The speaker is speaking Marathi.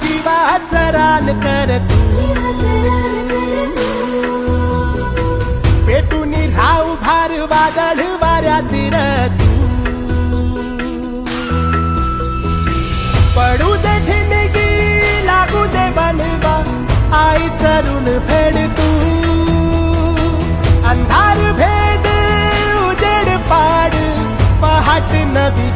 जीवाचं रान कर तू, पेटून राहू भार वादळ वाऱ्यातील तू, पडू दे ठिणगी लागू दे बनवा आई चरून फेड तू, अंधार भेद उजेड पाड पहाट नवी